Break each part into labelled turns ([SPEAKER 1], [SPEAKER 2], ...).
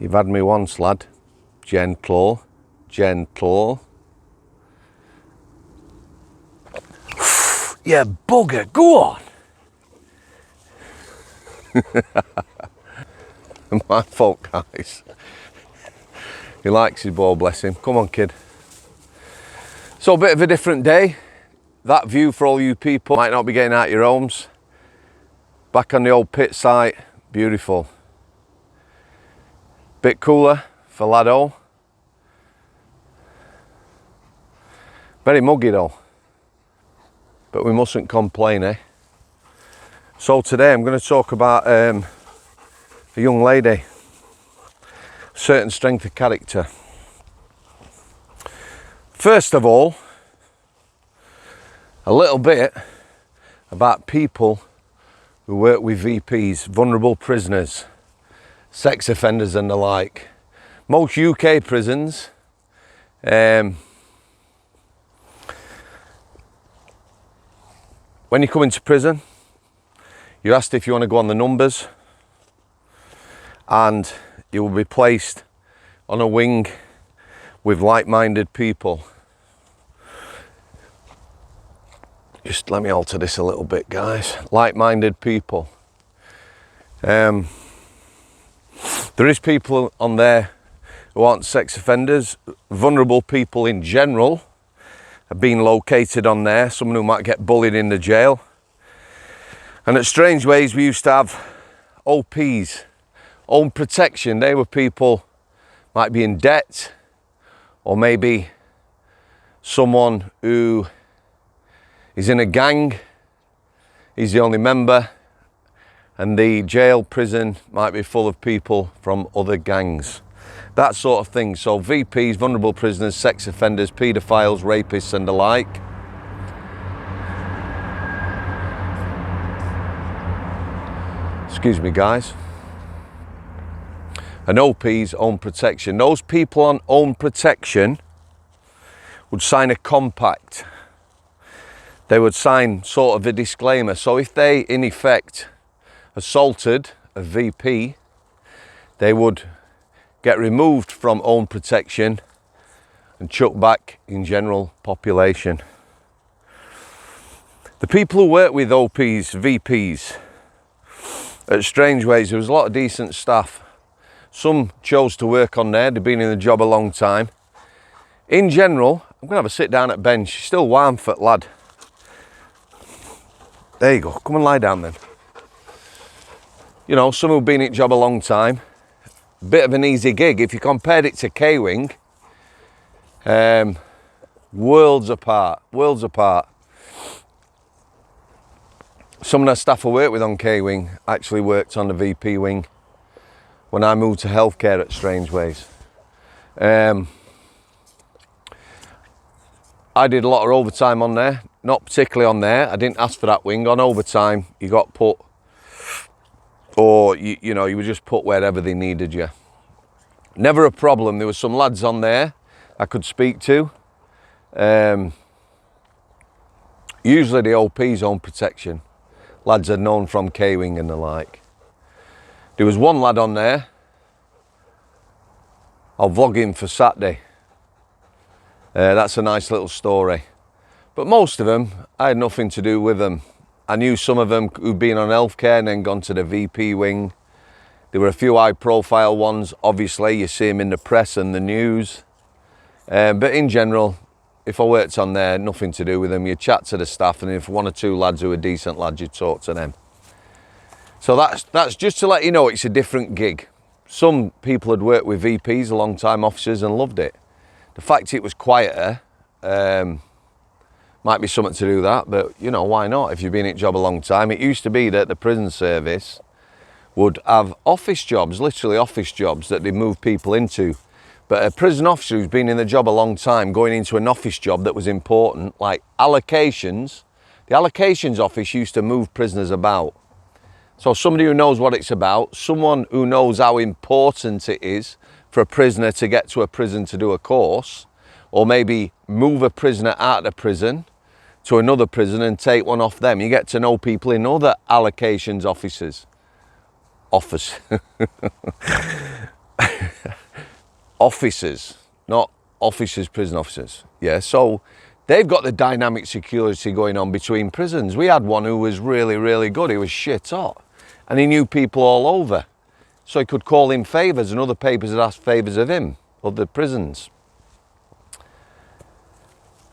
[SPEAKER 1] You've had me once, lad. Gentle, gentle. Yeah, bugger, go on. My fault, guys. He likes his ball, bless him. Come on, kid. So a bit of a different day. That view for all you people might not be getting out your homes. Back on the old pit site, beautiful. Bit cooler for Lado. Very muggy though. But we mustn't complain, eh? So today I'm going to talk about a young lady. Certain strength of character. First of all, a little bit about people who work with VPs, vulnerable prisoners, sex offenders and the like. Most UK prisons, when you come into prison, you're asked if you want to go on the numbers, and you will be placed on a wing with like-minded people. Just let me alter this a little bit, guys. Like-minded people. There is people on there who aren't sex offenders. Vulnerable people in general are being located on there. Someone who might get bullied in the jail. And at Strangeways, we used to have OPs, own protection. They were people might be in debt, or maybe someone who is in a gang, he's the only member, and the jail prison might be full of people from other gangs. That sort of thing. So VPs, vulnerable prisoners, sex offenders, paedophiles, rapists and the like. Excuse me, guys. And OPs, own protection. Those people on own protection would sign a compact. They would sign sort of a disclaimer. So if they, in effect, assaulted a VP, they would get removed from own protection and chucked back in general population. The people who work with OPs, VPs, at Strangeways, there was a lot of decent staff. Some chose to work on there, they've been in the job a long time. In general, I'm going to have a sit down at bench. Still warm for lad. There you go, come and lie down then. You know, some who've been in the job a long time. Bit of an easy gig. If you compared it to K-Wing, worlds apart, worlds apart. Some of the staff I worked with on K-Wing actually worked on the VP wing when I moved to healthcare at Strangeways. I did a lot of overtime on there, not particularly on there. I didn't ask for that wing. On overtime, you got put, or you know, you were just put wherever they needed you. Never a problem. There were some lads on there I could speak to. Usually the OP's own protection. Lads are known from K-Wing and the like. There was one lad on there. I'll vlog him for Saturday. That's a nice little story. But most of them, I had nothing to do with them. I knew some of them who'd been on healthcare and then gone to the VP wing. There were a few high-profile ones. Obviously, you see them in the press and the news. But in general, if I worked on there, nothing to do with them. You chat to the staff, and if one or two lads who are decent lads, you talk to them. So that's just to let you know it's a different gig. Some people had worked with VPs a long time, officers, and loved it. The fact it was quieter might be something to do with that, but you know, why not if you've been in a job a long time? It used to be that the prison service would have office jobs, literally office jobs that they move people into. But a prison officer who's been in the job a long time going into an office job that was important, like allocations, the allocations office used to move prisoners about. So somebody who knows what it's about, someone who knows how important it is for a prisoner to get to a prison to do a course, or maybe move a prisoner out of the prison to another prison and take one off them. You get to know people in other allocations offices. officers, not officers, prison officers. Yeah, so they've got the dynamic security going on between prisons. We had one who was really, really good. He was shit hot, and he knew people all over. So he could call in favours, and other papers had asked favours of him, other prisons.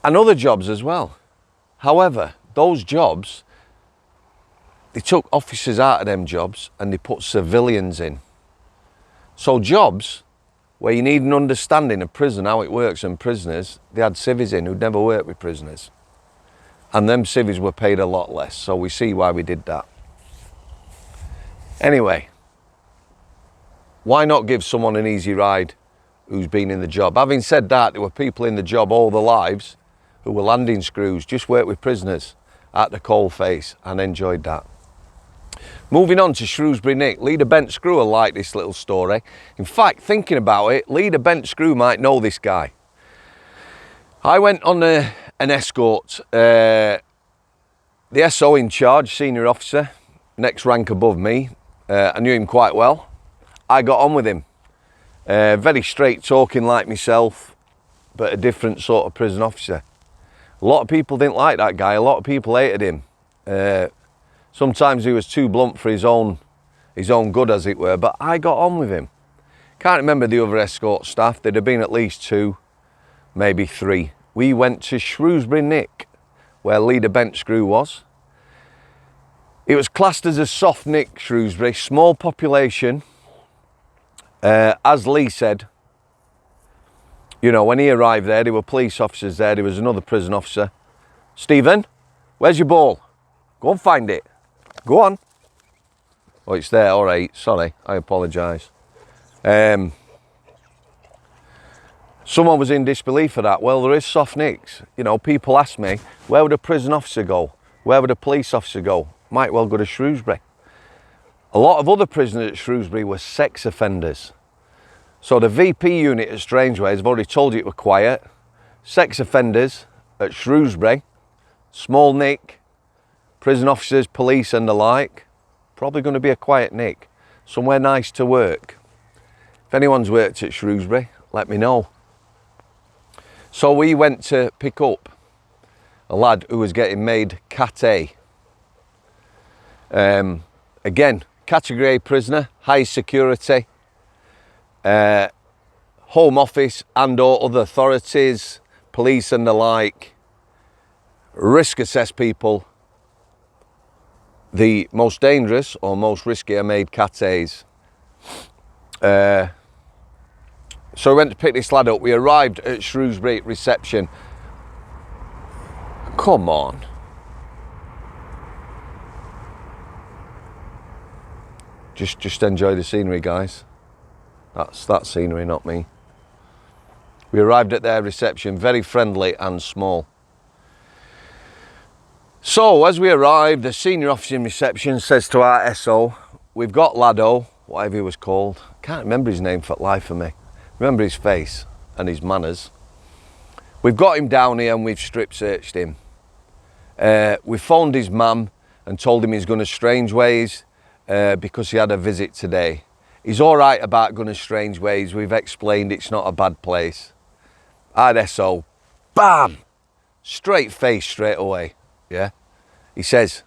[SPEAKER 1] And other jobs as well. However, those jobs, they took officers out of them jobs and they put civilians in. So jobs where you need an understanding of prison, how it works, and prisoners, they had civvies in who'd never worked with prisoners. And them civvies were paid a lot less, so we see why we did that. Anyway, why not give someone an easy ride who's been in the job? Having said that, there were people in the job all their lives who were landing screws, just worked with prisoners at the coalface and enjoyed that. Moving on to Shrewsbury Nick. Leader Bent Screw will like this little story. In fact, thinking about it, Leader Bent Screw might know this guy. I went on an escort. The SO in charge, senior officer, next rank above me, I knew him quite well. I got on with him. Very straight talking like myself, but a different sort of prison officer. A lot of people didn't like that guy. A lot of people hated him. Sometimes he was too blunt for his own good, as it were, but I got on with him. Can't remember the other escort staff. There'd have been at least 2, maybe 3. We went to Shrewsbury Nick, where Leader Bent Screw was. It was classed as a soft nick, Shrewsbury, small population. As Lee said, you know, when he arrived there, there were police officers there. There was another prison officer. Stephen, where's your ball? Go and find it. Go on. Oh, it's there. All right. Sorry. I apologise. Someone was in disbelief for that. Well, there is soft nicks. You know, people ask me, where would a prison officer go? Where would a police officer go? Might well go to Shrewsbury. A lot of other prisoners at Shrewsbury were sex offenders. So the VP unit at Strangeways, I've already told you it were quiet. Sex offenders at Shrewsbury, small nick, prison officers, police and the like. Probably going to be a quiet nick. Somewhere nice to work. If anyone's worked at Shrewsbury, let me know. So we went to pick up a lad who was getting made Cat A. Again, category A prisoner, high security, Home Office and or other authorities, police and the like, risk assess people. The most dangerous or most risky are made Cat A's. So we went to pick this lad up. We arrived at Shrewsbury reception. Come on. Just enjoy the scenery, guys. That's that scenery, not me. We arrived at their reception, very friendly and small. So as we arrived, the senior officer in reception says to our SO, we've got Laddo, whatever he was called. Can't remember his name for the life of me. Remember his face and his manners. We've got him down here and we've strip searched him. We phoned his mum and told him he's going to Strangeways because he had a visit today. He's all right about going to Strangeways. We've explained it's not a bad place. Our SO, bam, straight face straight away. Yeah, he says,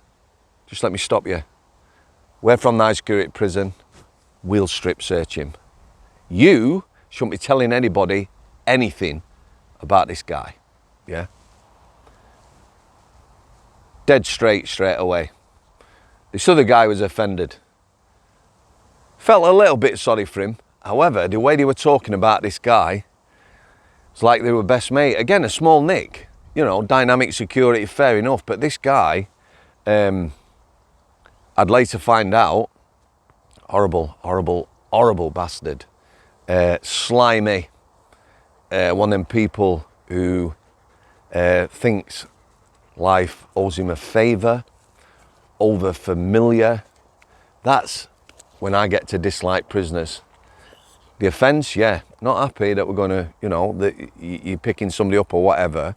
[SPEAKER 1] just let me stop you. We're from the high security prison. We'll strip search him. You shouldn't be telling anybody anything about this guy. Yeah. Dead straight away. This other guy was offended. Felt a little bit sorry for him. However, the way they were talking about this guy, it's like they were best mate. Again, a small nick. You know, dynamic security, fair enough. But this guy, I'd later find out, horrible bastard. Slimy. One of them people who thinks life owes him a favour, over familiar. That's when I get to dislike prisoners. The offence, yeah, not happy that we're going to, you know, that you're picking somebody up or whatever,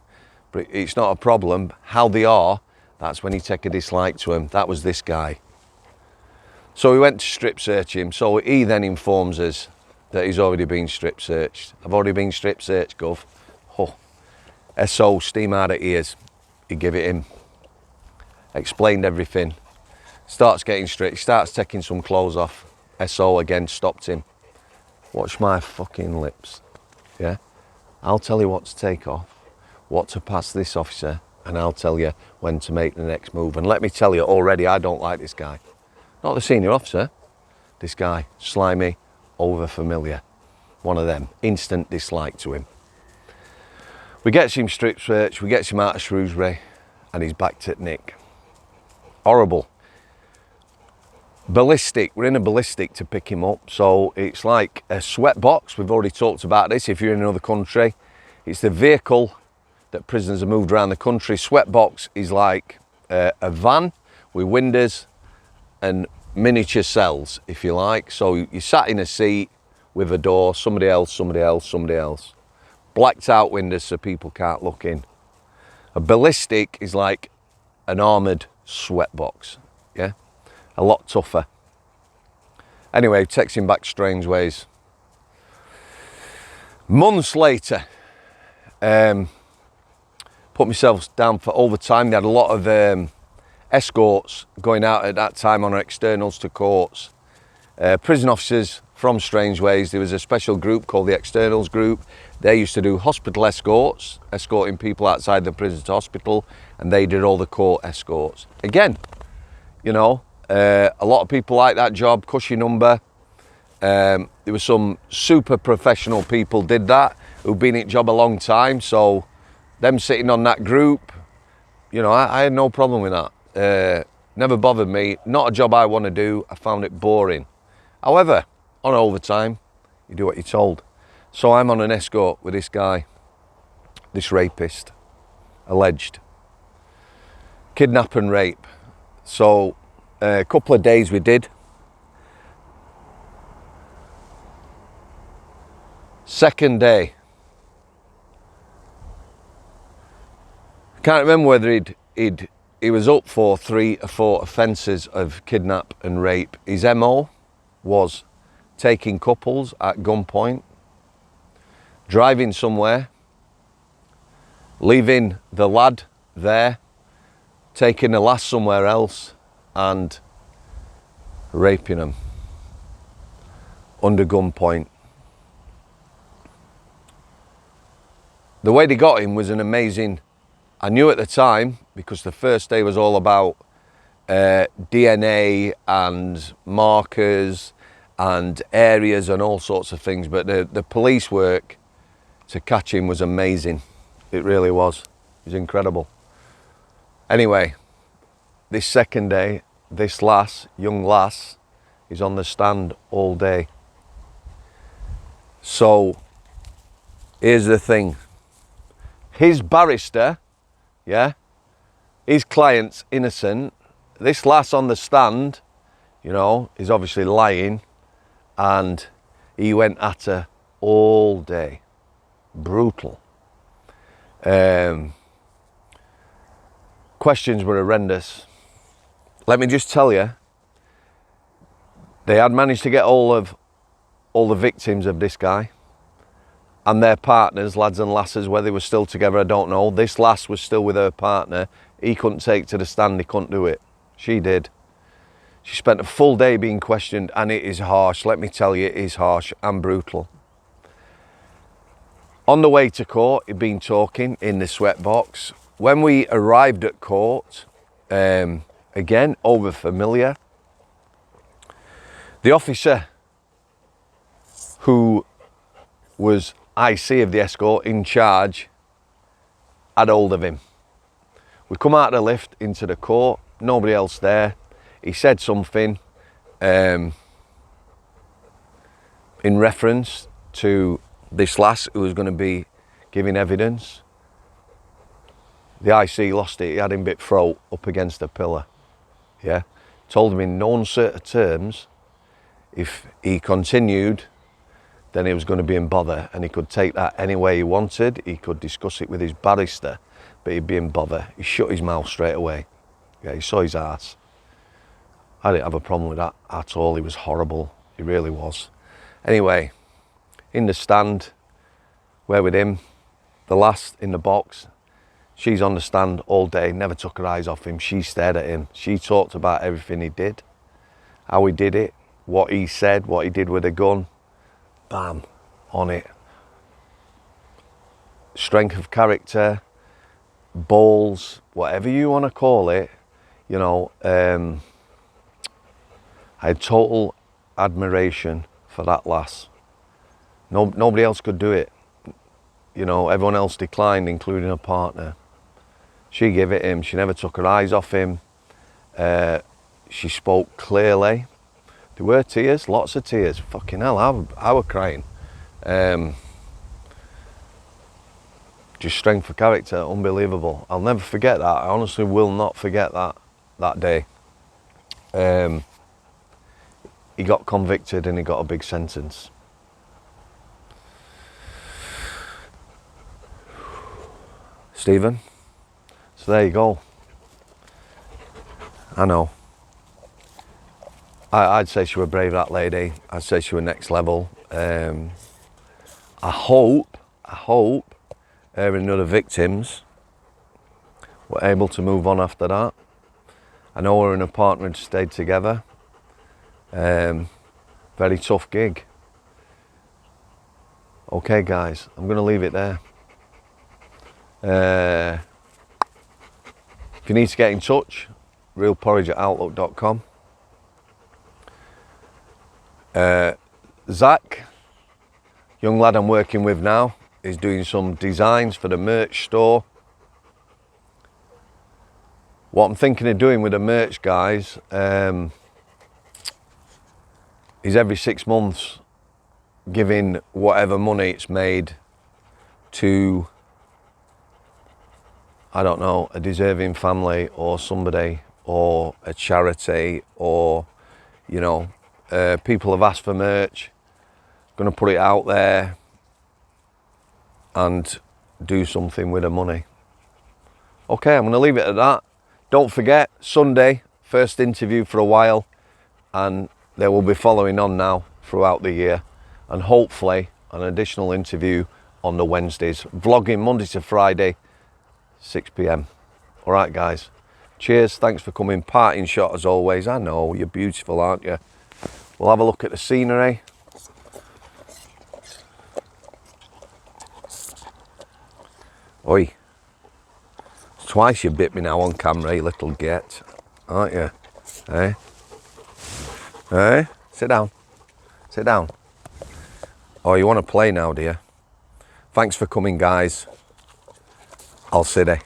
[SPEAKER 1] but it's not a problem. How they are, that's when you take a dislike to him. That was this guy. So we went to strip search him. So he then informs us that he's already been strip searched. I've already been strip searched, Gov. Oh, SO, steam out of ears. He give it him. Explained everything. Starts getting stripped, starts taking some clothes off. SO again stopped him. Watch my fucking lips, yeah? I'll tell you what to take off, what to pass this officer, and I'll tell you when to make the next move. And let me tell you already, I don't like this guy. Not the senior officer, this guy, slimy, over familiar. One of them, instant dislike to him. We get him strip search, we get him out of Shrewsbury, and he's back to Nick. Horrible. Ballistic, we're in a ballistic to pick him up, so it's like a sweat box. We've already talked about this. If you're in another country, it's the vehicle that prisoners are moved around the country. Sweat box is like a van with windows and miniature cells, if you like. So you sat in a seat with a door, somebody else, somebody else, somebody else. Blacked out windows so people can't look in. A ballistic is like an armoured sweat box, yeah? A lot tougher. Anyway, takes him back Strangeways. Months later, put myself down for overtime. They had a lot of escorts going out at that time on our externals to courts. Prison officers from Strangeways, there was a special group called the Externals Group. They used to do hospital escorts, escorting people outside the prison to hospital, and they did all the court escorts. Again, you know, a lot of people like that job, cushy number. There were some super professional people did that, who've been in job a long time, so them sitting on that group, you know, I had no problem with that. Never bothered me, not a job I want to do, I found it boring. However, on overtime, you do what you're told. So I'm on an escort with this guy, this rapist, alleged. Kidnap and rape. So a couple of days we did. Second day. I can't remember whether he was up for 3 or 4 offences of kidnap and rape. His MO was taking couples at gunpoint, driving somewhere, leaving the lad there, taking the lass somewhere else and raping them under gunpoint. The way they got him was an amazing, I knew at the time, because the first day was all about DNA and markers and areas and all sorts of things, but the police work to catch him was amazing. It really was. It was incredible. Anyway, this second day, this lass, young lass, is on the stand all day. So here's the thing. His barrister, yeah, his client's innocent. This lass on the stand, you know, is obviously lying, and he went at her all day. Brutal. Questions were horrendous. Let me just tell you, they had managed to get all the victims of this guy and their partners, lads and lasses, whether they were still together, I don't know. This lass was still with her partner. He couldn't take to the stand, he couldn't do it. She did. She spent a full day being questioned, and it is harsh. Let me tell you, it is harsh and brutal. On the way to court, he'd been talking in the sweat box. When we arrived at court, again, over familiar, the officer who was IC of the escort in charge had hold of him. We come out of the lift into the court, nobody else there. He said something in reference to this lass who was going to be giving evidence. The IC lost it. He had him bit throat up against a pillar. Yeah, told him in no uncertain terms if he continued, then he was going to be in bother, and he could take that any way he wanted. He could discuss it with his barrister, but he'd be in bother. He shut his mouth straight away. Yeah, he saw his ass. I didn't have a problem with that at all. He was horrible. He really was. Anyway, in the stand. We're with him. The last in the box. She's on the stand all day, never took her eyes off him. She stared at him. She talked about everything he did, how he did it, what he said, what he did with a gun. Bam, on it. Strength of character, balls, whatever you want to call it, you know. I had total admiration for that lass. Nobody else could do it. You know, everyone else declined, including her partner. She gave it him. She never took her eyes off him. She spoke clearly. There were tears, lots of tears. Fucking hell, I were crying. Just strength of character, unbelievable. I'll never forget that. I honestly will not forget that day. He got convicted and he got a big sentence. Stephen, so there you go. I know. I'd say she were brave, that lady. I'd say she were next level. I hope her and other victims were able to move on after that. I know her and her partner had stayed together. Very tough gig. Okay guys, I'm going to leave it there. If you need to get in touch, realporridge@outlook.com. Zach, young lad I'm working with now, is doing some designs for the merch store. What I'm thinking of doing with the merch, guys, is every 6 months giving whatever money it's made to, I don't know, a deserving family or somebody or a charity, or, you know, people have asked for merch. Going to put it out there and do something with the money. Okay, I'm going to leave it at that. Don't forget, Sunday, first interview for a while, and there will be following on now throughout the year, and hopefully an additional interview on the Wednesdays. Vlogging Monday to Friday, 6 p.m. All right, guys. Cheers. Thanks for coming. Parting shot as always. I know, you're beautiful, aren't you? We'll have a look at the scenery. Oi. It's twice you bit me now on camera, you little get. Aren't you? Eh? Eh? Sit down. Sit down. Oh, you want to play now, dear? Thanks for coming, guys. I'll sit there.